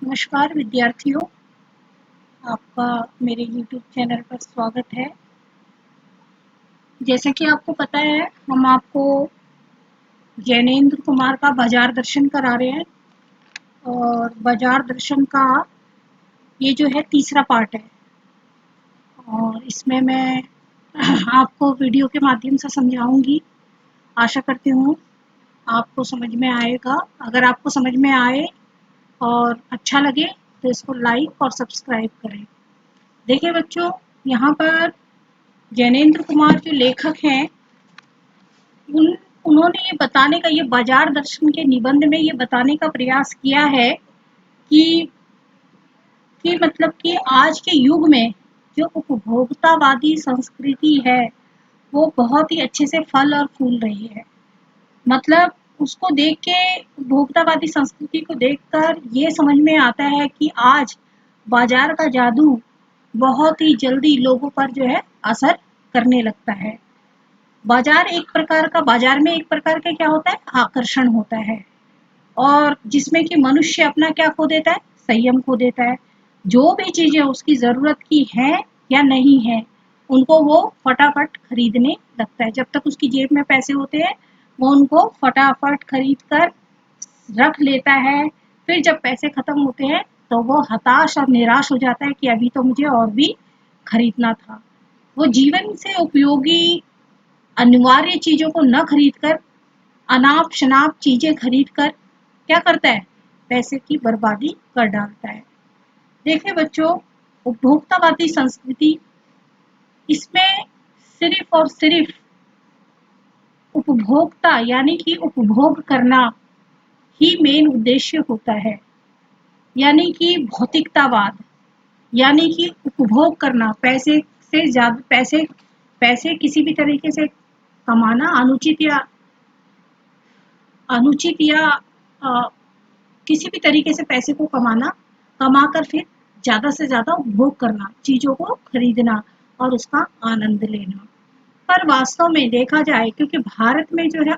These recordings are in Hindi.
नमस्कार विद्यार्थियों, आपका मेरे YouTube चैनल पर स्वागत है। जैसे कि आपको पता है, हम आपको जैनेंद्र कुमार का बाजार दर्शन करा रहे हैं और बाजार दर्शन का ये जो है तीसरा पार्ट है और इसमें मैं आपको वीडियो के माध्यम से समझाऊंगी। आशा करती हूँ आपको समझ में आएगा। अगर आपको समझ में आए और अच्छा लगे तो इसको लाइक और सब्सक्राइब करें। देखिए बच्चों, यहाँ पर जैनेंद्र कुमार जो लेखक हैं उन्होंने ये बताने का, ये बाजार दर्शन के निबंध में ये बताने का प्रयास किया है कि मतलब कि आज के युग में जो उपभोक्तावादी संस्कृति है वो बहुत ही अच्छे से फल और फूल रही है। मतलब उसको देख के, उपभोक्तावादी संस्कृति को देखकर ये समझ में आता है कि आज बाजार का जादू बहुत ही जल्दी लोगों पर जो है असर करने लगता है। बाजार में एक प्रकार का क्या होता है, आकर्षण होता है और जिसमें कि मनुष्य अपना क्या खो देता है, संयम खो देता है। जो भी चीजें उसकी जरूरत की हैं या नहीं है उनको वो फटाफट खरीदने लगता है। जब तक उसकी जेब में पैसे होते हैं वो उनको फटाफट खरीद कर रख लेता है। फिर जब पैसे खत्म होते हैं तो वो हताश और निराश हो जाता है कि अभी तो मुझे और भी खरीदना था। वो जीवन से उपयोगी अनिवार्य चीजों को न खरीदकर अनाप शनाप चीजें खरीदकर क्या करता है, पैसे की बर्बादी कर डालता है। देखिए बच्चों, उपभोक्तावादी संस्कृति, इसमें सिर्फ और सिर्फ उपभोक्ता यानी कि उपभोग करना ही मेन उद्देश्य होता है। यानी कि भौतिकतावाद, यानी कि उपभोग करना, पैसे से ज्यादा पैसे किसी भी तरीके से कमाना अनुचित या किसी भी तरीके से पैसे को कमाकर फिर ज़्यादा से ज़्यादा उपभोग करना, चीज़ों को खरीदना और उसका आनंद लेना। पर वास्तव में देखा जाए, क्योंकि भारत में जो है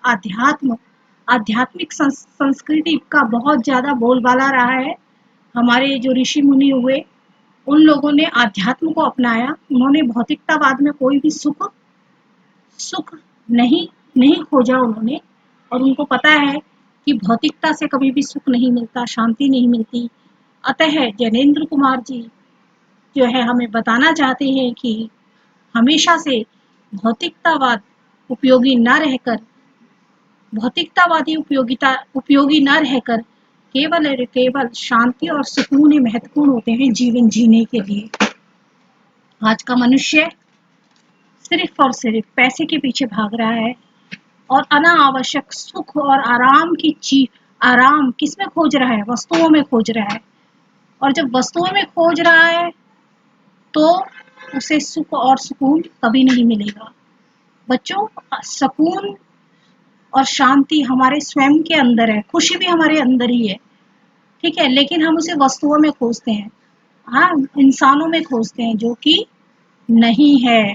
आध्यात्मिक संस्कृति का बहुत ज़्यादा बोलबाला रहा है। हमारे जो ऋषि मुनि हुए उन लोगों ने आध्यात्म को अपनाया। उन्होंने भौतिकतावाद में कोई भी सुख नहीं नहीं खोजा उन्होंने, और उनको पता है कि भौतिकता से कभी भी सुख नहीं मिलता, शांति नहीं मिलती। अतः जैनेंद्र कुमार जी जो है हमें बताना चाहते हैं कि हमेशा से भौतिकतावाद उपयोगी न रहकर भौतिकतावादी उपयोगी न रहकर केवल और केवल शांति और सुकून ही महत्वपूर्ण होते हैं जीवन जीने के लिए। आज का मनुष्य सिर्फ और सिर्फ पैसे के पीछे भाग रहा है और अनावश्यक सुख और आराम किसमें खोज रहा है, वस्तुओं में खोज रहा है। और जब वस्तुओं में खोज रहा है तो उसे सुख और सुकून कभी नहीं मिलेगा। बच्चों, सुकून और शांति हमारे स्वयं के अंदर है, खुशी भी हमारे अंदर ही है, ठीक है, लेकिन हम उसे वस्तुओं में खोजते हैं, हाँ, इंसानों में खोजते हैं, जो कि नहीं है,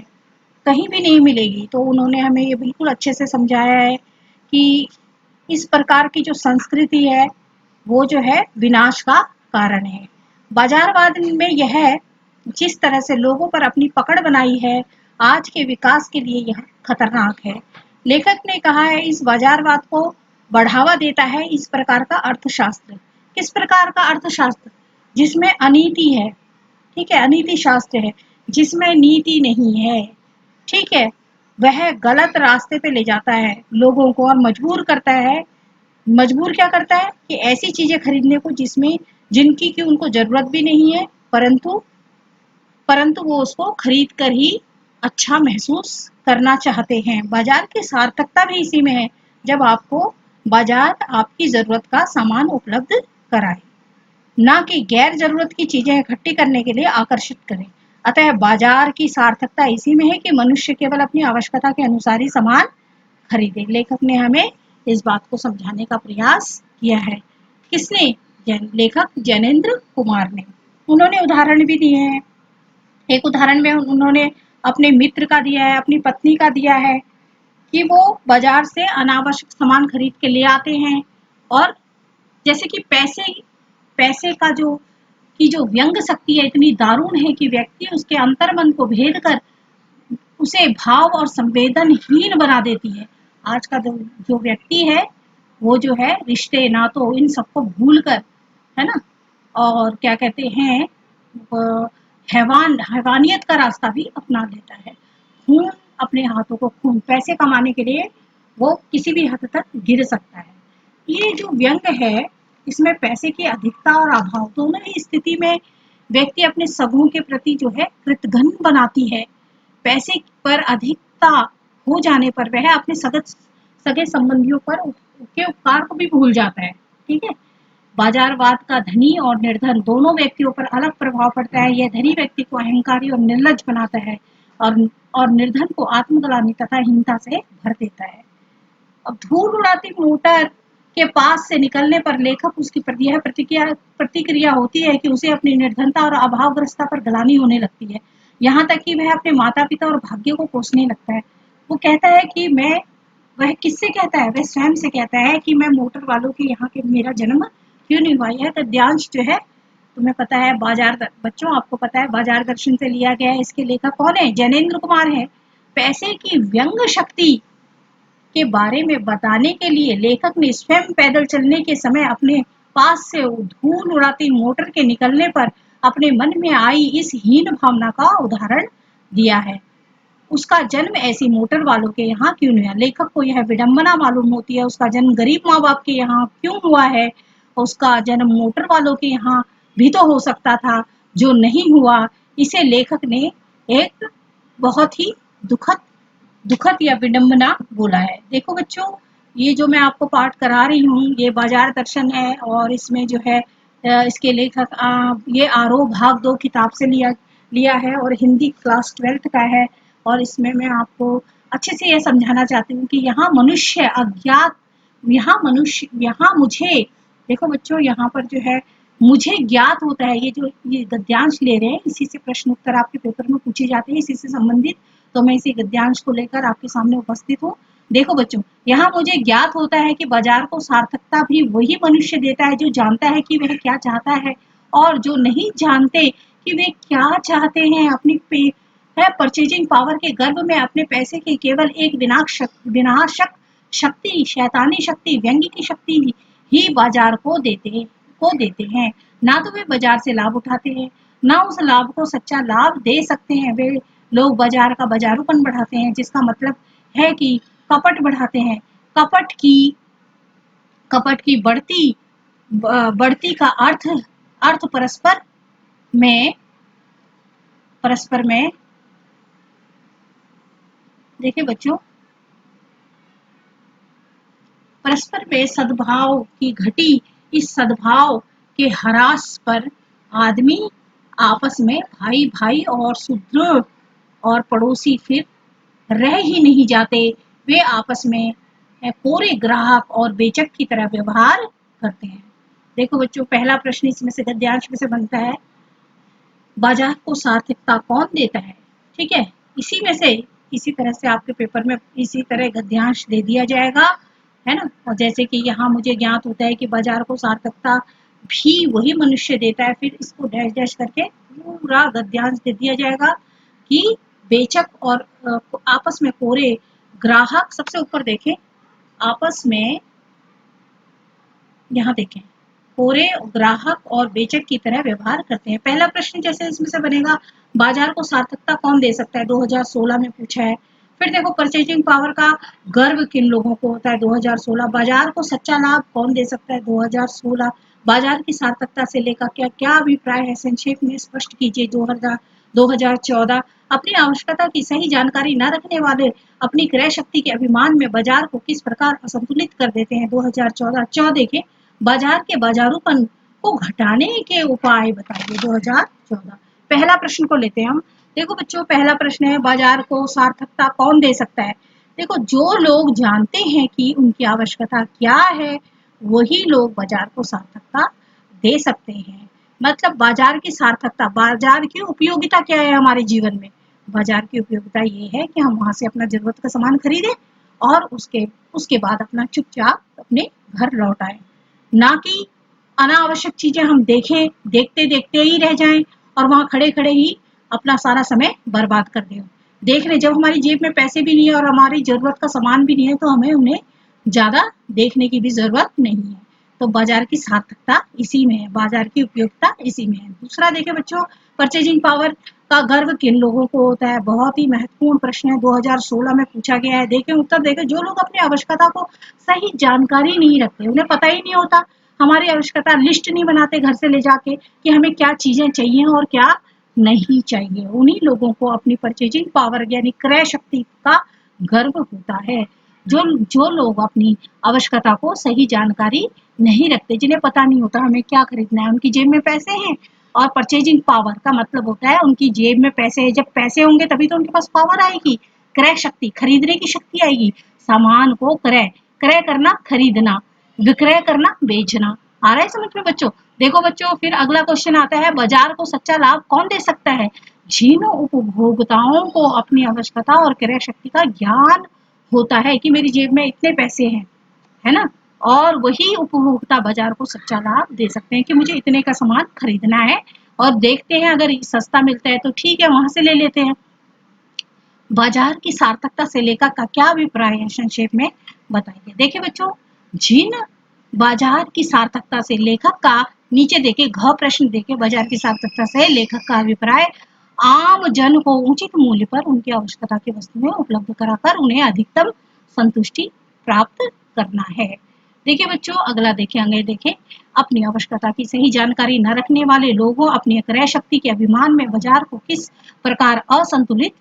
कहीं भी नहीं मिलेगी। तो उन्होंने हमें ये बिल्कुल अच्छे से समझाया है कि इस प्रकार की जो संस्कृति है वो जो है विनाश का कारण है। बाजारवाद में यह जिस तरह से लोगों पर अपनी पकड़ बनाई है, आज के विकास के लिए यह खतरनाक है। लेखक ने कहा है इस बाजारवाद को बढ़ावा देता है इस प्रकार का अर्थशास्त्र। किस प्रकार का अर्थशास्त्र? जिसमें अनीति है, ठीक है, अनीति शास्त्र है, जिसमें नीति नहीं है, ठीक है, वह गलत रास्ते पे ले जाता है लोगों को और मजबूर क्या करता है कि ऐसी चीजें खरीदने को जिनकी की उनको जरूरत भी नहीं है, परंतु वो उसको खरीद कर ही अच्छा महसूस करना चाहते हैं। बाजार की सार्थकता भी इसी में है, जब आपको बाजार आपकी जरूरत का सामान उपलब्ध कराए, ना कि गैर जरूरत की चीजें इकट्ठी करने के लिए आकर्षित करें। अतः बाजार की सार्थकता इसी में है कि मनुष्य केवल अपनी आवश्यकता के अनुसार ही सामान खरीदे। लेखक ने हमें इस बात को समझाने का प्रयास किया है। किसने? लेखक जैनेंद्र कुमार ने। उन्होंने उदाहरण भी दिए हैं। एक उदाहरण में उन्होंने अपने मित्र का दिया है, अपनी पत्नी का दिया है कि वो बाजार से अनावश्यक सामान खरीद के ले आते हैं और जैसे कि पैसे पैसे का जो व्यंग शक्ति है इतनी दारुण है कि व्यक्ति उसके अंतर्मन को भेद कर उसे भाव और संवेदनहीन बना देती है। आज का जो व्यक्ति है वो जो है रिश्ते नातों इन सबको भूल कर, है ना, और क्या कहते हैं, हैवानियत का रास्ता भी अपना लेता है। खून अपने हाथों को खून पैसे कमाने के लिए वो किसी भी हद तक गिर सकता है। ये जो व्यंग है इसमें पैसे की अधिकता और अभाव दोनों ही स्थिति में व्यक्ति अपने सगों के प्रति जो है कृतघ्न बनाती है। पैसे पर अधिकता हो जाने पर वह अपने सगे संबंधियों पर के उपकार को भी भूल जाता है। ठीक है, बाजारवाद का धनी और निर्धन दोनों व्यक्तियों पर अलग प्रभाव पड़ता है। यह धनी व्यक्ति को अहंकारी और निर्लज बनाता है और निर्धन को आत्मग्लानि तथा हीनता से भर देता है। अब धूल उड़ाती मोटर के पास से निकलने पर लेखक उसकी प्रतिक्रिया होती है कि उसे अपनी निर्धनता और अभावग्रस्तता पर ग्लानि होने लगती है। यहाँ तक कि वह अपने माता पिता और भाग्य को कोसने लगता है। वो कहता है कि वह किससे कहता है, वह स्वयं से कहता है कि मैं मोटर वालों के यहाँ के मेरा जन्म क्यों नहीं हुआ। यह गद्यांश जो है तुम्हें पता है बच्चों आपको पता है बाजार दर्शन से लिया गया है। इसके लेखक कौन है, जैनेन्द्र कुमार है। पैसे की व्यंग शक्ति के बारे में बताने के लिए लेखक ने स्वयं पैदल चलने के समय अपने पास से धूल उड़ाती मोटर के निकलने पर अपने मन में आई इस हीन भावना का उदाहरण दिया है। उसका जन्म ऐसी मोटर वालों के यहाँ क्यों नहीं हुआ। लेखक को यह विडंबना मालूम होती है उसका जन्म गरीब माँ बाप के यहाँ क्यों हुआ है। उसका जन्म मोटर वालों के यहाँ भी तो हो सकता था जो नहीं हुआ। इसे लेखक ने एक बहुत ही दुखद या विडंबना बोला है। देखो बच्चों, ये जो मैं आपको पाठ करा रही हूँ ये बाजार दर्शन है और इसमें जो है इसके लेखक ये आरोह भाग 2 किताब से लिया है और हिंदी क्लास 12th का है। और इसमें मैं आपको अच्छे से यह समझाना चाहती हूँ कि यहाँ मनुष्य अज्ञात, यहाँ मुझे, देखो बच्चों यहाँ पर जो है मुझे ज्ञात होता है। ये गद्यांश ले रहे हैं, इसी से प्रश्न उत्तर आपके पेपर में पूछे जाते हैं, इसी से संबंधित। तो मैं इसी गद्यांश को लेकर आपके सामने उपस्थित हूँ। देखो बच्चों, यहाँ मुझे ज्ञात होता है कि बाजार को सार्थकता भी वही मनुष्य देता है जो जानता है कि वह क्या चाहता है और जो नहीं जानते कि वे क्या चाहते हैं। अपनी परचेजिंग पावर के गर्भ में अपने पैसे के केवल एक विनाशक शक्ति, शैतानी शक्ति, व्यंग्य की शक्ति ही बाजार को देते हैं। ना तो वे बाजार से लाभ उठाते हैं, ना उस लाभ को सच्चा लाभ दे सकते हैं। वे लोग बाजार का बाजारूपन बढ़ाते हैं, जिसका मतलब है कि कपट बढ़ाते हैं। कपट की बढ़ती का अर्थ परस्पर में देखिए बच्चों, परस्पर में सद्भाव की घटी। इस सद्भाव के ह्रास पर आदमी आपस में भाई भाई और सुदृढ़ और पड़ोसी फिर रह ही नहीं जाते। वे आपस में कोरे ग्राहक और बेचक की तरह व्यवहार करते हैं। देखो बच्चों, पहला प्रश्न इसमें से गद्यांश में से बनता है, बाजार को सार्थकता कौन देता है। ठीक है, इसी तरह से आपके पेपर में इसी तरह गद्यांश दे दिया जाएगा, है ना। और जैसे कि यहाँ मुझे ज्ञात होता है कि बाजार को सार्थकता भी वही मनुष्य देता है, फिर इसको डैश डैश करके पूरा गद्यांश दे दिया जाएगा कि बेचक और आपस में कोरे ग्राहक, सबसे ऊपर देखें, आपस में यहाँ देखें कोरे ग्राहक और बेचक की तरह व्यवहार करते हैं। पहला प्रश्न जैसे इसमें से बनेगा, बाजार को सार्थकता कौन दे सकता है, 2016 में पूछा है। फिर देखो परचेजिंग पावर का गर्व किन लोगों को होता है, 2016। बाजार को सच्चा लाभ कौन दे सकता है, 2016। बाजार की सार्थकता से लेकर क्या अभिप्राय है, संक्षेप में स्पष्ट कीजिए, 2014। अपनी आवश्यकता की सही जानकारी न रखने वाले अपनी क्रय शक्ति के अभिमान में बाजार को किस प्रकार असंतुलित कर देते हैं, 2014। देखें, बाजार के बाजारूपन को घटाने के उपाय बताइए, 2014। पहला प्रश्न को लेते हैं हम। देखो बच्चों, पहला प्रश्न है, बाजार को सार्थकता कौन दे सकता है। देखो, जो लोग जानते हैं कि उनकी आवश्यकता क्या है वही लोग बाजार को सार्थकता दे सकते हैं। मतलब बाजार की सार्थकता, बाजार की उपयोगिता क्या है हमारे जीवन में। बाजार की उपयोगिता ये है कि हम वहां से अपना जरूरत का सामान खरीदें और उसके बाद अपना चुपचाप अपने घर लौट आए, ना कि अनावश्यक चीजें हम देखते देखते ही रह जाएं और वहां खड़े खड़े ही अपना सारा समय बर्बाद कर दें। देख रहे, जब हमारी जेब में पैसे भी नहीं है और हमारी जरूरत का सामान भी नहीं है, तो हमें उन्हें ज्यादा देखने की भी जरूरत नहीं है। तो बाजार की सार्थकता इसी में है, बाजार की उपयोगिता इसी में है। दूसरा देखें बच्चों, परचेजिंग पावर का गर्व किन लोगों को होता है? बहुत ही महत्वपूर्ण प्रश्न है, 2016 में पूछा गया है। देखें उत्तर देखें, जो लोग अपनी आवश्यकता को सही जानकारी नहीं रखते, उन्हें पता ही नहीं होता, हमारी आवश्यकता लिस्ट नहीं बनाते घर से ले जाके कि हमें क्या चीजें चाहिए और क्या नहीं चाहिए, उन्हीं लोगों को अपनी परचेजिंग पावर यानी क्रय शक्ति का गर्व होता है। जो जो लोग अपनी आवश्यकता को सही जानकारी नहीं रखते, जिन्हें पता नहीं होता हमें क्या खरीदना है, उनकी जेब में पैसे हैं और परचेजिंग पावर का मतलब होता है उनकी जेब में पैसे हैं। जब पैसे होंगे तभी तो उनके पास पावर आएगी, क्रय शक्ति, खरीदने की शक्ति आएगी। सामान को क्रय, क्रय करना खरीदना, विक्रय करना बेचना। आ रहा है समझ में बच्चों? देखो बच्चों, फिर अगला क्वेश्चन आता है, बाजार को सच्चा लाभ कौन दे सकता है? जिन उपभोक्ताओं को अपनी आवश्यकता और क्रय शक्ति का ज्ञान होता है कि मेरी जेब में इतने पैसे हैं, है ना, और वही उपभोक्ता बाजार को सच्चा लाभ दे सकते हैं कि मुझे इतने का सामान खरीदना है और देखते हैं अगर सस्ता मिलता है तो ठीक है, वहां से ले लेते हैं। बाजार की सार्थकता से लेखक का क्या अभिप्राय है, संक्षेप में बताइए। देखिए बच्चों, जिन बाजार की सार्थकता से लेखक का, नीचे देखे घ प्रश्न देखे, बाजार की सार्थकता से लेखक का अभिप्राय आम जन को उचित मूल्य पर उनकी आवश्यकता की वस्तुएं उपलब्ध कराकर उन्हें अधिकतम संतुष्टि प्राप्त करना है। देखिए बच्चों, अगला देखें, आगे देखें, अपनी आवश्यकता की सही जानकारी न रखने वाले लोगों अपनी क्रय शक्ति के अभिमान में बाजार को किस प्रकार असंतुलित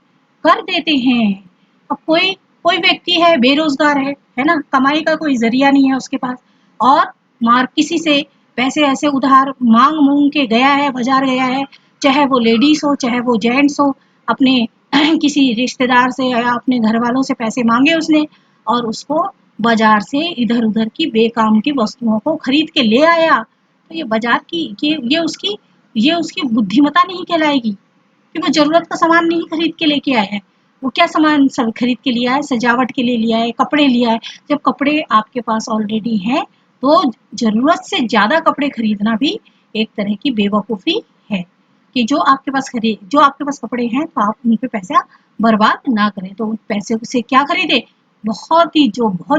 कर देते हैं। अब कोई कोई व्यक्ति है, बेरोजगार है ना, कमाई का कोई जरिया नहीं है उसके पास, और मार किसी से पैसे ऐसे उधार मांग मूंग के गया है, बाजार गया है, चाहे वो लेडीज हो चाहे वो जेंट्स हो, अपने किसी रिश्तेदार से या अपने घर वालों से पैसे मांगे उसने, और उसको बाजार से इधर उधर की बेकाम की वस्तुओं को खरीद के ले आया, तो ये बाजार की ये उसकी बुद्धिमता नहीं कहलाएगी कि वो जरूरत का सामान नहीं खरीद के लेके आया है। वो क्या सामान सब खरीद के लिया है? सजावट के लिए लिया है, कपड़े लिया है। जब कपड़े आपके पास ऑलरेडी हैं, तो जरूरत से ज्यादा कपड़े खरीदना भी एक तरह की बेवकूफी है कि जो आपके पास कपड़े हैं तो आप उन पे पैसा बर्बाद ना करें। तो पैसे से क्या खरीदे? बहुत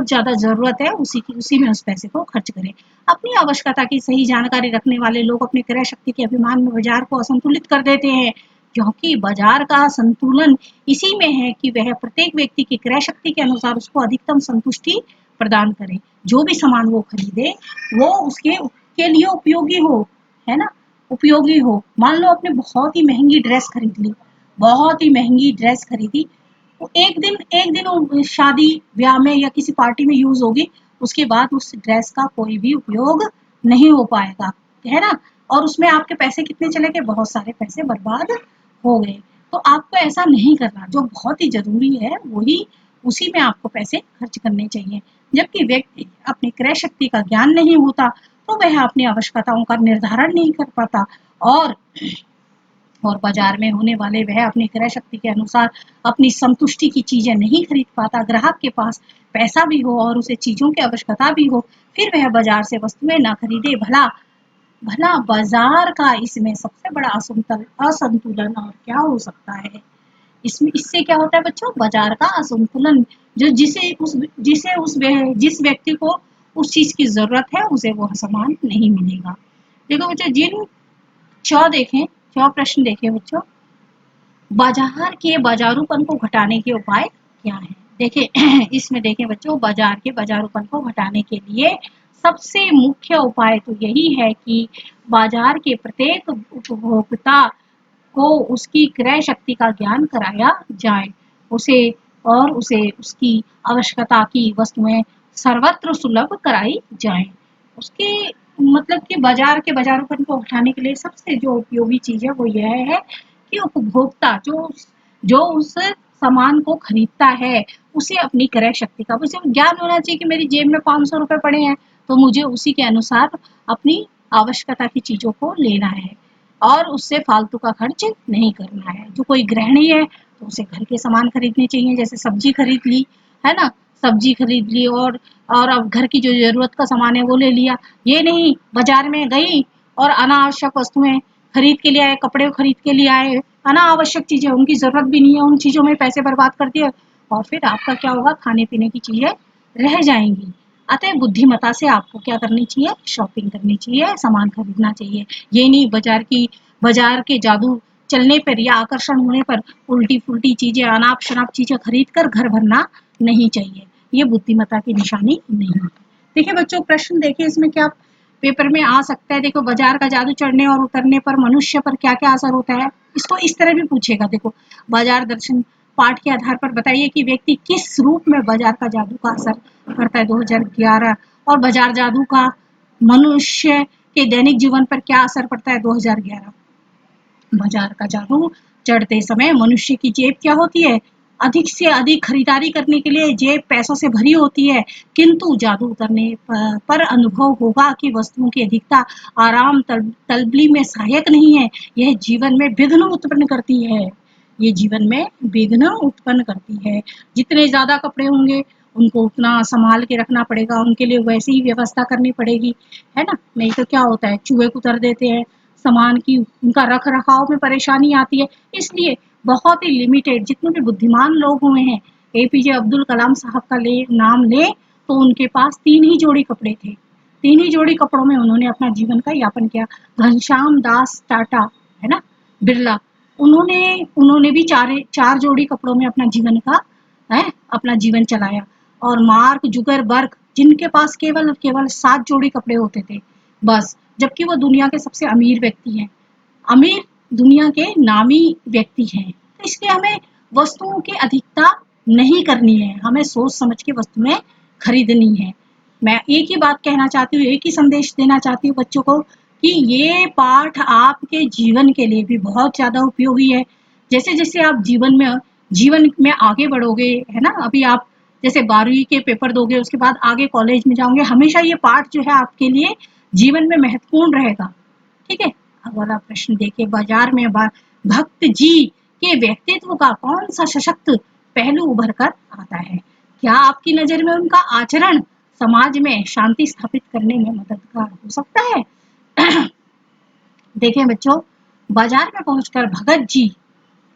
ज्यादा जरूरत है उसी में उस पैसे को खर्च करें। अपनी आवश्यकता की सही जानकारी रखने वाले लोग अपने क्रय शक्ति के अभिमान में बाजार को असंतुलित कर देते हैं, क्योंकि बाजार का संतुलन इसी में है कि वह प्रत्येक व्यक्ति की क्रय शक्ति के अनुसार उसको अधिकतम संतुष्टि प्रदान करे। जो भी सामान वो खरीदे वो उसके के लिए उपयोगी हो, है ना, उपयोगी हो। मान लो आपने बहुत ही महंगी ड्रेस खरीद ली, बहुत ही महंगी ड्रेस खरीदी, वो एक दिन शादी ब्याह में या किसी पार्टी में यूज होगी, उसके बाद उस ड्रेस का कोई भी उपयोग नहीं हो पाएगा, है ना, और उसमें आपके पैसे कितने चले गए? बहुत सारे पैसे बर्बाद हो गए। तो आपको ऐसा नहीं करना, जो बहुत ही जरूरी है वही उसी में आपको पैसे खर्च करने चाहिए। जबकि व्यक्ति अपनी क्रय शक्ति का ज्ञान नहीं होता तो वह अपनी आवश्यकताओं का निर्धारण नहीं कर पाता, और बाजार में होने वाले वह अपनी क्रय शक्ति के अनुसार अपनी संतुष्टि की चीजें नहीं खरीद पाता। ग्राहक के पास पैसा भी हो और उसे चीजों की आवश्यकता भी हो, फिर वह बाजार से वस्तुएं ना खरीदे। भला भला बाजार का इसमें सबसे बड़ा असंतुलन और क्या हो सकता है? इससे क्या होता है बच्चों? बाजार का असंतुलन, जो जिस व्यक्ति को उस चीज की जरूरत है उसे वह सामान नहीं मिलेगा। देखो बच्चों, जिन चौ प्रश्न देखे बच्चों, बाजार के बाजारूपन को घटाने के उपाय क्या हैं? देखिए इसमें देखें बच्चों, बाजार के बाजारूपन को घटाने के लिए सबसे मुख्य उपाय तो यही है कि बाजार के प्रत्येक उपभोक्ता को उसकी क्रय शक्ति का ज्ञान कराया जाए, उसे उसकी आवश्यकता की वस्तुएं सर्वत्र सुलभ कराई जाए। उसके मतलब कि बाजार के बाजारूपन को उठाने के लिए सबसे जो उपयोगी चीज है वो यह है कि उपभोक्ता जो उस सामान को खरीदता है उसे अपनी क्रय शक्ति का उसे ज्ञान होना चाहिए कि मेरी जेब में 500 रुपए पड़े हैं तो मुझे उसी के अनुसार अपनी आवश्यकता की चीजों को लेना है और उससे फालतू का खर्च नहीं करना है। जो कोई गृहिणी है तो उसे घर के सामान खरीदने चाहिए, जैसे सब्जी खरीद ली, है ना, सब्जी खरीद ली और अब घर की जो जरूरत का सामान है वो ले लिया। ये नहीं, बाजार में गई और अनावश्यक वस्तुएं खरीद के लिए आए, कपड़े खरीद के लिए आए, अनावश्यक चीजें, उनकी जरूरत भी नहीं है, उन चीजों में पैसे बर्बाद कर दिए और फिर आपका क्या होगा, खाने पीने की चीजें रह जाएंगी। अतः बुद्धिमता से आपको क्या करनी चाहिए, शॉपिंग करनी चाहिए, सामान खरीदना चाहिए। ये नहीं बाजार के जादू चलने पर या आकर्षण होने पर उल्टी फुल्टी चीजें, अनाप शनाप चीजें खरीद कर घर भरना नहीं चाहिए। ये बुद्धिमता की निशानी नहीं है। देखिए बच्चों, प्रश्न देखिए इसमें क्या पेपर में आ सकता है। देखो, बाजार का जादू चढ़ने और उतरने पर मनुष्य पर क्या क्या असर होता है, इसको इस तरह भी पूछेगा। देखो, बाजार दर्शन पाठ के आधार पर बताइए कि व्यक्ति किस रूप में बाजार का जादू का असर करता है 2011, और बाजार जादू का मनुष्य के दैनिक जीवन पर क्या असर पड़ता है 2011। बाजार का जादू चढ़ते समय मनुष्य की जेब क्या होती है, अधिक से अधिक खरीदारी करने के लिए जेब पैसों से भरी होती है, किंतु जादू उतरने पर अनुभव होगा कि वस्तुओं की अधिकता आराम तलबली में सहायक नहीं है, यह जीवन में विघ्न उत्पन्न करती है। ये जीवन में विघ्न उत्पन्न करती है। जितने ज्यादा कपड़े होंगे उनको उतना संभाल के रखना पड़ेगा, उनके लिए वैसी ही व्यवस्था करनी पड़ेगी, है ना। नहीं तो क्या होता है, चूहे कुतर देते हैं, सामान की उनका रख रखाव में परेशानी आती है। इसलिए बहुत ही लिमिटेड, जितने भी बुद्धिमान लोग हुए हैं, एपीजे अब्दुल कलाम साहब का नाम ले तो उनके पास 3 ही जोड़ी कपड़े थे। 3 ही जोड़ी कपड़ों में उन्होंने अपना जीवन का यापन किया। घनश्याम दास टाटा, है ना, बिरला, उन्होंने भी चार जोड़ी कपड़ों में अपना जीवन का अपना जीवन चलाया। और मार्क जुगरबर्ग, जिनके पास केवल 7 जोड़ी कपड़े होते थे बस, जबकि वो दुनिया के सबसे अमीर व्यक्ति हैं, अमीर दुनिया के नामी व्यक्ति हैं। तो इसलिए हमें वस्तुओं की अधिकता नहीं करनी है, हमें सोच समझ के वस्तुएं खरीदनी है। मैं एक ही बात कहना चाहती हूँ, एक ही संदेश देना चाहती हूँ बच्चों को कि ये पाठ आपके जीवन के लिए भी बहुत ज्यादा उपयोगी है। जैसे जैसे आप जीवन में आगे बढ़ोगे, है ना, अभी आप जैसे 12वीं के पेपर दोगे, उसके बाद आगे कॉलेज में जाओगे, हमेशा ये पाठ जो है आपके लिए जीवन में महत्वपूर्ण रहेगा। ठीक है। अगला प्रश्न देखिए, बाजार में भक्त जी के व्यक्तित्व का कौन सा सशक्त पहलू उभर कर आता है? क्या आपकी नजर में उनका आचरण समाज में शांति स्थापित करने में मददगार हो सकता है? देखें बच्चों, बाजार में पहुंचकर भगत जी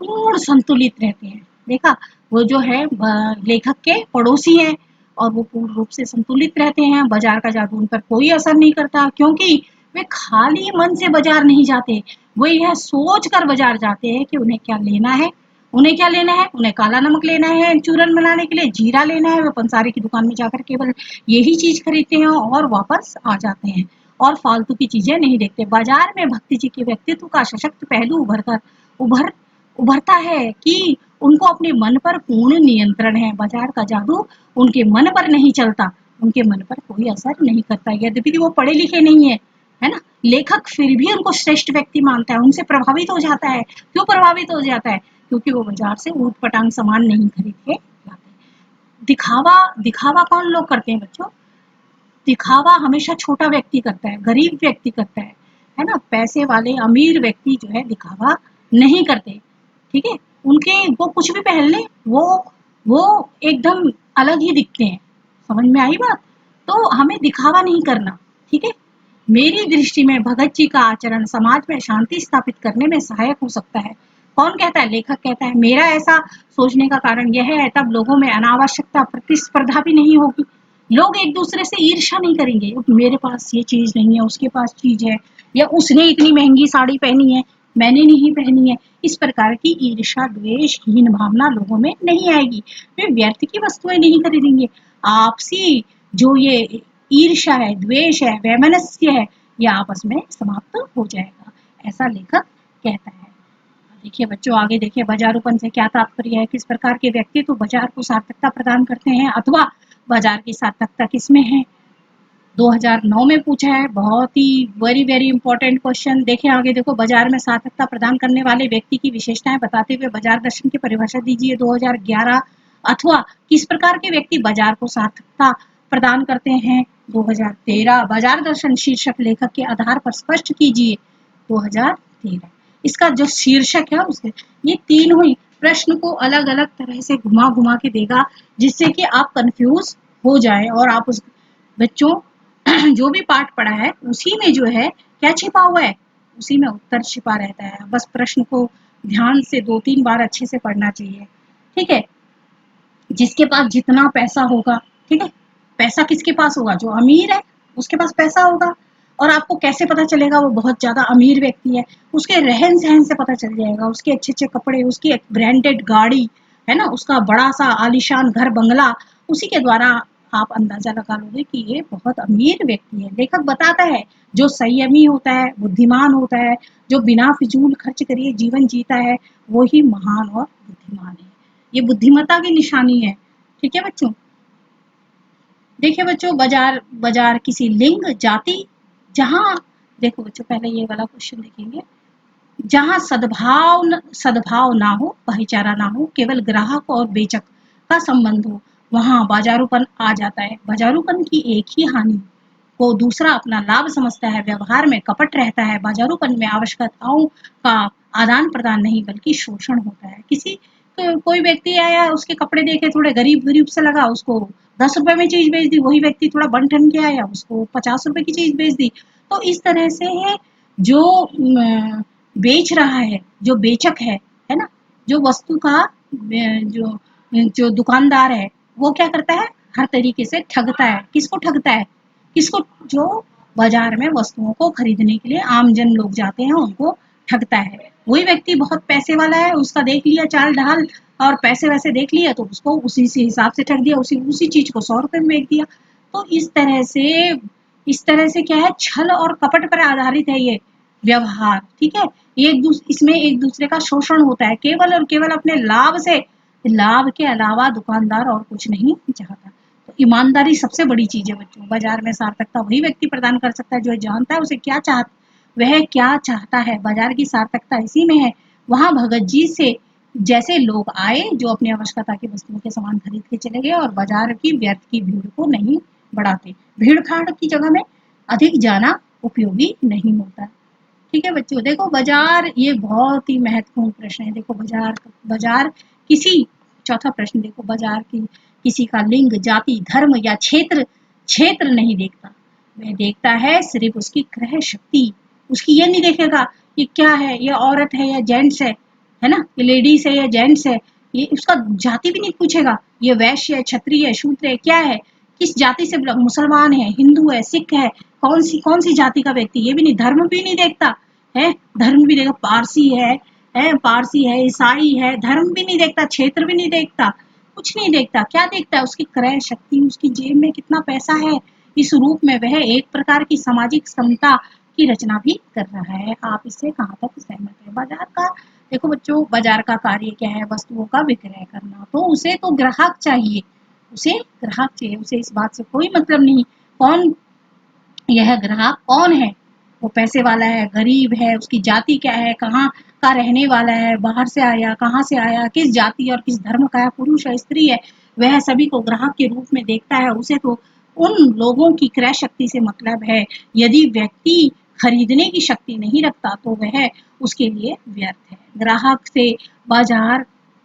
पूर्ण संतुलित रहते हैं। देखा, वो जो है लेखक के पड़ोसी हैं और वो पूर्ण रूप से संतुलित रहते हैं। बाजार का जादू उन पर कोई असर नहीं करता, क्योंकि वे खाली मन से बाजार नहीं जाते, वो यह सोच कर बाजार जाते हैं कि उन्हें क्या लेना है। उन्हें काला नमक लेना है चूरन बनाने के लिए, जीरा लेना है, वो पंसारी की दुकान में जाकर केवल यही चीज खरीदते हैं और वापस आ जाते हैं और फालतू की चीजें नहीं देखते। बाजार में भक्ति जी के व्यक्तित्व का सशक्त पहलू उभरता है कि उनको अपने मन पर पूर्ण नियंत्रण है। बाजार का जादू उनके मन पर नहीं चलता, उनके मन पर कोई असर नहीं करता। यद्यपि वो पढ़े लिखे नहीं है ना, लेखक फिर भी उनको श्रेष्ठ व्यक्ति मानता है, उनसे प्रभावित हो जाता है। क्यों प्रभावित हो जाता है? क्योंकि वो बाजार से ऊट पटांग सामान नहीं खरीद के लाते। दिखावा कौन लोग करते हैं बच्चों? दिखावा हमेशा छोटा व्यक्ति करता है, गरीब व्यक्ति करता है ना। पैसे वाले अमीर व्यक्ति जो है दिखावा नहीं करते। ठीक है, उनके वो कुछ भी पहन ले, वो एकदम अलग ही दिखते हैं। समझ में आई बात? तो हमें दिखावा नहीं करना। ठीक है, मेरी दृष्टि में भगत जी का आचरण समाज में शांति स्थापित करने में सहायक हो सकता है। कौन कहता है? लेखक कहता है। मेरा ऐसा सोचने का कारण यह है, तब लोगों में अनावश्यकता प्रतिस्पर्धा भी नहीं होगी। लोग एक दूसरे से ईर्ष्या नहीं करेंगे, मेरे पास ये चीज नहीं है, उसके पास चीज है, या उसने इतनी महंगी साड़ी पहनी है, मैंने नहीं पहनी है। इस प्रकार की ईर्ष्या द्वेषहीन भावना लोगों में नहीं आएगी। वे व्यर्थ की वस्तुएं नहीं खरीदेंगे। आपसी जो ये ईर्ष्या है, द्वेष है, वैमनस्य है, यह आपस में समाप्त हो जाएगा, ऐसा लेखक कहता है। देखिए बच्चों, आगे देखिए, बाजारूपन से क्या तात्पर्य है? किस प्रकार के व्यक्ति तो बाजार को सार्थकता प्रदान करते हैं, अथवा बाजार की सार्थकता किसमें है? 2009 में पूछा है, बहुत ही वेरी इंपॉर्टेंट क्वेश्चन। देखिए आगे देखो, बाजार में सार्थकता प्रदान करने वाले व्यक्ति की विशेषताएं बताते हुए बाजार दर्शन की परिभाषा दीजिए 2011। अथवा किस प्रकार के व्यक्ति बाजार को सार्थकता प्रदान करते हैं 2013। बाजार दर्शन शीर्षक लेखक के आधार पर स्पष्ट कीजिए 2013। इसका जो शीर्षक है उसके ये 3 हुई। प्रश्न को अलग अलग तरह से घुमा घुमा के देगा, जिससे कि आप कंफ्यूज हो जाए और आप उस बच्चों जो भी पाठ पढ़ा है उसी में जो है क्या छिपा हुआ है, उसी में उत्तर छिपा रहता है। बस प्रश्न को ध्यान से 2-3 बार अच्छे से पढ़ना चाहिए। ठीक है, जिसके पास जितना पैसा होगा, ठीक है, पैसा किसके पास होगा, जो अमीर है उसके पास पैसा होगा। और आपको कैसे पता चलेगा वो बहुत ज्यादा अमीर व्यक्ति है, उसके रहन सहन से पता चल जाएगा, उसके अच्छे अच्छे कपड़े, उसकी ब्रांडेड गाड़ी, है ना, उसका बड़ा सा आलीशान घर बंगला, उसी के द्वारा आप अंदाजा लगा लोगे कि ये बहुत अमीर व्यक्ति है। लेखक बताता है जो संयमी होता है, बुद्धिमान होता है, जो बिना फिजूल खर्च करिए जीवन जीता है, वो ही महान और बुद्धिमान है। ये बुद्धिमत्ता की निशानी है। ठीक है बच्चों, देखिए बच्चों, बाजार बाजार किसी लिंग जाति, जहां, देखो बच्चों पहले ये वाला क्वेश्चन देखेंगे, जहां सद्भाव ना हो, भाईचारा ना हो, केवल ग्राहक और बेचक का संबंध हो, वहां बाजारूपन आ जाता है। बाजारूपन की एक ही हानि, को दूसरा अपना लाभ समझता है, व्यवहार में कपट रहता है। बाजारूपन में आवश्यकताओं का आदान प्रदान नहीं बल्कि शोषण होता है। किसी कोई व्यक्ति आया, उसके कपड़े देखे, थोड़े गरीब गरीब से लगा, उसको 10 रुपए में चीज बेच दी। वही व्यक्ति थोड़ा बन ठन के आया, उसको 50 रुपए की चीज बेच दी। तो इस तरह से है जो बेच रहा है, जो बेचक है ना, जो वस्तु का जो जो दुकानदार है, वो क्या करता है, हर तरीके से ठगता है। किसको ठगता है, किसको, जो बाजार में वस्तुओं को खरीदने के लिए आमजन लोग जाते हैं उनको ठगता है। वही व्यक्ति बहुत पैसे वाला है, उसका देख लिया चाल ढाल और पैसे वैसे देख लिया, तो उसको उसी से हिसाब से ठग दिया, उसी उसी चीज को 100 रुपए में बेच दिया। तो इस तरह से क्या है, छल और कपट पर आधारित है ये व्यवहार। ठीक है, इसमें एक दूसरे का शोषण होता है, केवल और केवल अपने लाभ से, लाभ के अलावा दुकानदार और कुछ नहीं चाहता। तो ईमानदारी सबसे बड़ी चीज है बच्चों। बाजार में सार्थकता वही व्यक्ति प्रदान कर सकता है जो जानता है उसे वह क्या चाहता है। बाजार की सार्थकता इसी में है। वहां भगत जी से जैसे लोग आए जो अपनी आवश्यकता की वस्तुओं के सामान खरीद के चले गए और बाजार की व्यर्थ की भीड़ को नहीं बढ़ाते। भीड़ भाड़ की जगह में अधिक जाना उपयोगी नहीं होता। ठीक है बच्चों, देखो बाजार ये बहुत ही महत्वपूर्ण प्रश्न है। देखो बाजार बाजार किसी, चौथा प्रश्न देखो, बाजार की किसी का लिंग, जाति, धर्म या क्षेत्र क्षेत्र नहीं देखता। वह देखता है सिर्फ उसकी क्रय शक्ति। उसकी ये नहीं देखेगा ये क्या है, ये औरत है या जेंट्स है ना, ये लेडीज है या जेंट्स है, ये उसका जाति भी नहीं पूछेगा, ये वैश्य है, क्षत्रिय है, शूद्र है, क्या है, किस जाति से, मुसलमान है, हिंदू है, सिख है, कौन सी जाति का व्यक्ति, ये भी नहीं, धर्म भी नहीं देखता है, धर्म भी देखा, पारसी है, ईसाई है, धर्म भी नहीं देखता, क्षेत्र भी नहीं देखता, कुछ नहीं देखता। क्या देखता है, उसकी क्रय शक्ति, उसकी जेब में कितना पैसा है। इस रूप में वह एक प्रकार की सामाजिक समता की रचना भी कर रहा है। आप इससे कहाँ तक सहमत है। बाजार का, देखो बच्चों, बाजार का कार्य क्या है, वस्तुओं का विक्रय करना। तो उसे तो ग्राहक चाहिए, उसे इस बात से कोई मतलब नहीं कौन, यह ग्राहक कौन है, वो पैसे वाला है, गरीब है, उसकी जाति क्या है, कहाँ का रहने वाला है, बाहर से आया, कहाँ से आया, किस जाति और किस धर्म का है, पुरुष है, स्त्री है, वह सभी को ग्राहक के रूप में देखता है। उसे तो उन लोगों की क्रय शक्ति से मतलब है। यदि व्यक्ति खरीदने की शक्ति नहीं रखता तो वह उसके लिए व्यर्थ है। ग्राहक से बाजार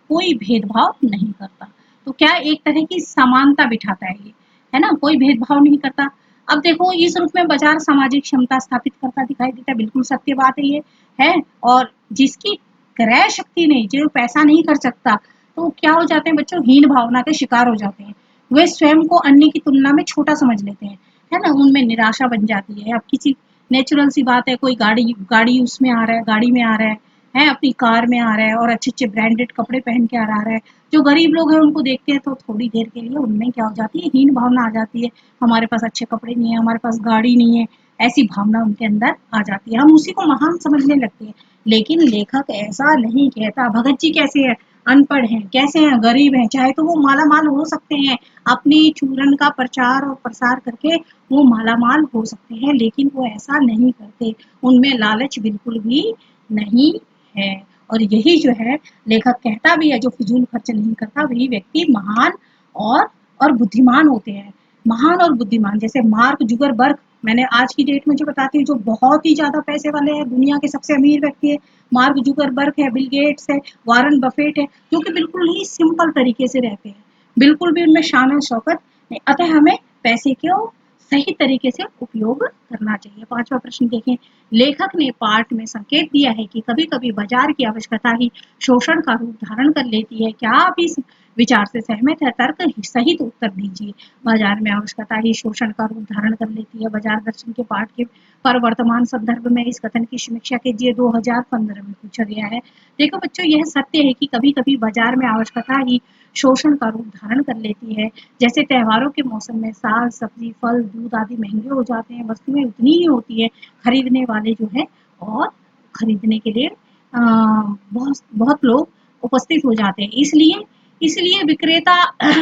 कोई भेदभाव नहीं करता। तो क्या एक तरह की समानता बिठाता है ये, है ना, कोई भेदभाव नहीं करता। अब देखो इस रूप में बाजार सामाजिक क्षमता स्थापित करता दिखाई देता है, बिल्कुल सत्य बात है ये, है। और जिसकी क्रय शक्ति नहीं, जो पैसा नहीं कर सकता, तो क्या हो जाते हैं बच्चों, हीन भावना के शिकार हो जाते हैं। वे स्वयं को अन्य की तुलना में छोटा समझ लेते हैं, है ना, उनमें निराशा बन जाती है। अब किसी, नेचुरल सी बात है, कोई गाड़ी गाड़ी उसमें आ रहा है, गाड़ी में आ रहा है, अपनी कार में आ रहा है और अच्छे अच्छे ब्रांडेड कपड़े पहन के आ रहा है। जो गरीब लोग हैं उनको देखते हैं तो थोड़ी देर के लिए उनमें क्या हो जाती है, हीन भावना आ जाती है, हमारे पास अच्छे कपड़े नहीं है, हमारे पास गाड़ी नहीं है, ऐसी भावना उनके अंदर आ जाती है, हम उसी को महान समझने लगते हैं। लेकिन लेखक ऐसा नहीं कहता। भगत जी कैसे हैं, अनपढ़ हैं, कैसे हैं, गरीब हैं, चाहे तो वो माला माल हो सकते हैं, अपनी चूरन का प्रचार और प्रसार करके वो माला माल हो सकते हैं, लेकिन वो ऐसा नहीं करते, उनमें लालच बिल्कुल भी नहीं है। और यही जो है लेखक कहता भी है, जो फिजूल खर्च नहीं करता वही व्यक्ति महान और और बुद्धिमान होते हैं। महान और बुद्धिमान, जैसे मार्क जुगरबर्ग, मैंने आज की डेट में जो बताती हूँ, जो बहुत ही ज्यादा पैसे वाले हैं, दुनिया के सबसे अमीर व्यक्ति है, मार्क जुगरबर्ग है, बिल गेट्स है, वारन बफेट है, जो कि बिल्कुल ही सिंपल तरीके से रहते हैं, बिल्कुल भी उनमें शान और शौकत नहीं। अतः हमें पैसे को सही तरीके से उपयोग करना चाहिए। पांचवा प्रश्न देखें, लेखक ने पाठ में संकेत दिया है कि कभी कभी बाजार की आवश्यकता ही शोषण का रूप धारण कर लेती है। क्या आप इस विचार से सहमत है? तर्क सहित उत्तर दीजिए। बाजार में आवश्यकता ही शोषण का रूप धारण कर लेती है। बाजार दर्शन के पाठ के पर वर्तमान संदर्भ में इस कथन की समीक्षा कीजिए। 2015 में पूछा गया है। देखो बच्चों, यह सत्य है कि कभी कभी बाजार में आवश्यकता ही शोषण का रूप धारण कर लेती है। जैसे त्योहारों के मौसम में साग सब्जी फल दूध आदि महंगे हो जाते हैं, वस्तुएं उतनी ही होती है, खरीदने वाले जो है और खरीदने के लिए बहुत बहुत लोग उपस्थित हो जाते हैं। इसलिए इसलिए विक्रेता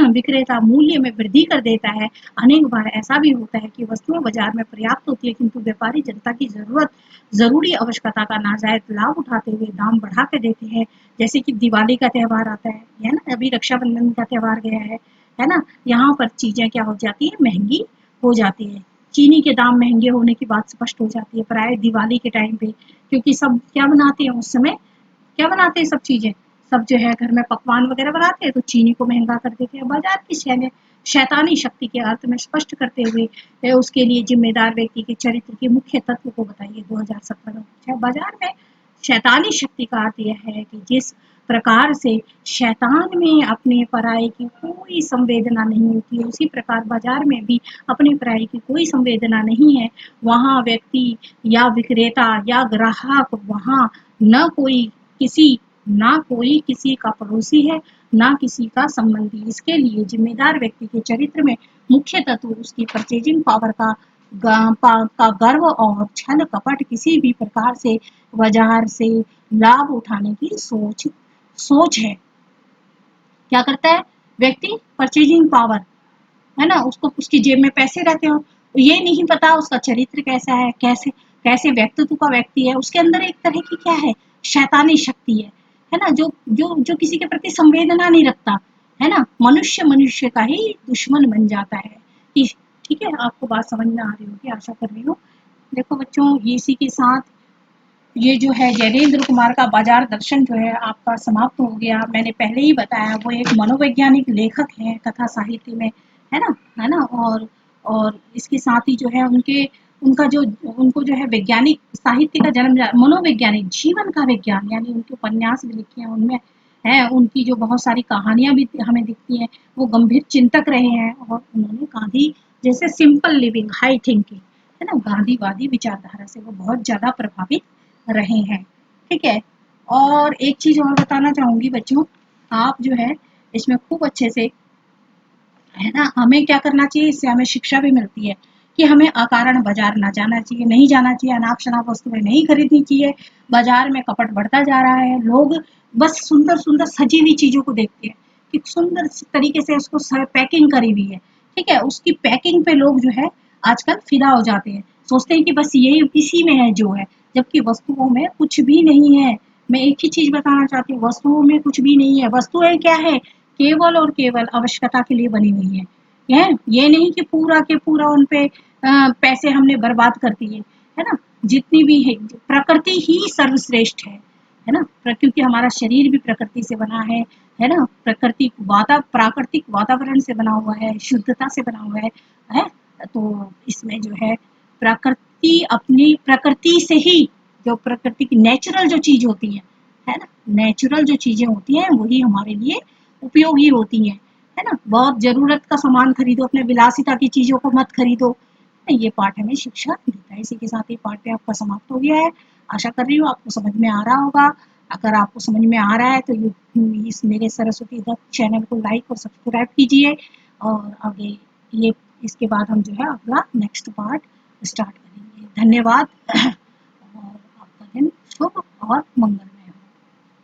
विक्रेता मूल्य में वृद्धि कर देता है। अनेक बार ऐसा भी होता है कि वस्तुएं बाजार में पर्याप्त होती है, किंतु व्यापारी जनता की जरूरी आवश्यकता का नाजायज लाभ उठाते हुए दाम बढ़ा के देते हैं। जैसे कि दिवाली का त्योहार आता है ना, अभी रक्षाबंधन का त्योहार गया है ना, यहाँ पर चीजें क्या हो जाती है, महंगी हो जाती है। चीनी के दाम महंगे होने की बात स्पष्ट हो जाती है प्राय दिवाली के टाइम पे, क्योंकि सब क्या बनाते हैं उस समय, क्या बनाते हैं सब चीजें, सब जो है घर में पकवान वगैरह बनाते हैं, तो चीनी को महंगा कर देते हैं। बाजार की शैतानी शक्ति के अर्थ में स्पष्ट करते हुए उसके लिए जिम्मेदार व्यक्ति के चरित्र के मुख्य तत्व को बताइए। 2017 में पूछा। बाजार में शैतानी शक्ति का अर्थ यह है कि जिस प्रकार से शैतान में अपने पराये की कोई संवेदना नहीं होती है, उसी प्रकार बाजार में भी अपने पराये की कोई संवेदना नहीं है। वहाँ व्यक्ति या विक्रेता या ग्राहक, वहाँ न कोई किसी ना कोई किसी का पड़ोसी है, ना किसी का संबंधी। इसके लिए जिम्मेदार व्यक्ति के चरित्र में मुख्य तत्व उसकी परचेजिंग पावर का गर्व और छल कपट, किसी भी प्रकार से बाजार से लाभ उठाने की सोच है। क्या करता है व्यक्ति? परचेजिंग पावर, है ना, उसको उसकी जेब में पैसे रहते हो, ये नहीं पता उसका चरित्र कैसा है, कैसे कैसे व्यक्तित्व का व्यक्ति है, उसके अंदर एक तरह की क्या है, शैतानी शक्ति है ना, जो जो जो किसी के प्रति संवेदना नहीं रखता, है ना, मनुष्य मनुष्य का ही दुश्मन बन जाता है। ठीक है, आपको बात समझ में आ रही होगी, आशा कर रही हूँ। देखो बच्चों, इसी के साथ ये जो है जैनेन्द्र कुमार का बाजार दर्शन जो है आपका समाप्त हो गया। मैंने पहले ही बताया, वो एक मनोवैज्ञानिक लेखक हैं कथा साहित्य में, है ना, और इसके साथ ही जो है उनको जो है वैज्ञानिक साहित्य का जन्म, मनोवैज्ञानिक जीवन का विज्ञान, यानी उनके उपन्यास भी लिखे हैं, उनमें है उनकी जो बहुत सारी कहानियां भी हमें दिखती हैं। वो गंभीर चिंतक रहे हैं और उन्होंने गांधी जैसे सिंपल लिविंग हाई थिंकिंग, है ना, गांधीवादी विचारधारा से वो बहुत ज्यादा प्रभावित रहे हैं। ठीक है, और एक चीज और बताना चाहूंगी बच्चों, आप जो है इसमें खूब अच्छे से, है ना, हमें क्या करना चाहिए, इससे हमें शिक्षा भी मिलती है कि हमें अकारण बाजार ना जाना चाहिए, नहीं जाना चाहिए, अनाप शनाप वस्तुएं नहीं खरीदनी चाहिए। बाजार में कपट बढ़ता जा रहा है, लोग बस सुंदर सुंदर सजी हुई चीजों को देखते हैं कि सुंदर तरीके से उसको पैकिंग करी हुई है, ठीक है, उसकी पैकिंग पे लोग जो है आजकल फिदा हो जाते हैं, सोचते हैं कि बस यही इसी में है जो है, जबकि वस्तुओं में कुछ भी नहीं है। मैं एक ही चीज बताना चाहती हूँ, वस्तुओं में कुछ भी नहीं है। वस्तुएं क्या है, केवल और केवल आवश्यकता के लिए बनी हुई है, ये नहीं कि पूरा के पूरा उन पे पैसे हमने बर्बाद कर दिए, है ना। जितनी भी है, प्रकृति ही सर्वश्रेष्ठ है ना, क्योंकि हमारा शरीर भी प्रकृति से बना है ना, प्राकृतिक वातावरण से बना हुआ है, शुद्धता से बना हुआ है। तो इसमें जो है प्रकृति, अपनी प्रकृति से ही, जो प्रकृति की नेचुरल जो चीज होती है ना, नेचुरल जो चीजें होती हैं वही हमारे लिए उपयोगी होती हैं, है ना। बहुत जरूरत का सामान खरीदो, अपने विलासिता की चीजों को मत खरीदो। ये पाठ हमें शिक्षा देता है। इसी के साथ ये पाठ पे आपका समाप्त हो गया है। आशा कर रही हूँ आपको समझ में आ रहा होगा। अगर आपको समझ में आ रहा है तो इस मेरे सरस्वती दत्त चैनल को लाइक और सब्सक्राइब कीजिए, और आगे ये इसके बाद हम जो है अगला नेक्स्ट पार्ट स्टार्ट करेंगे। धन्यवाद और आपका दिन शुभ और मंगल।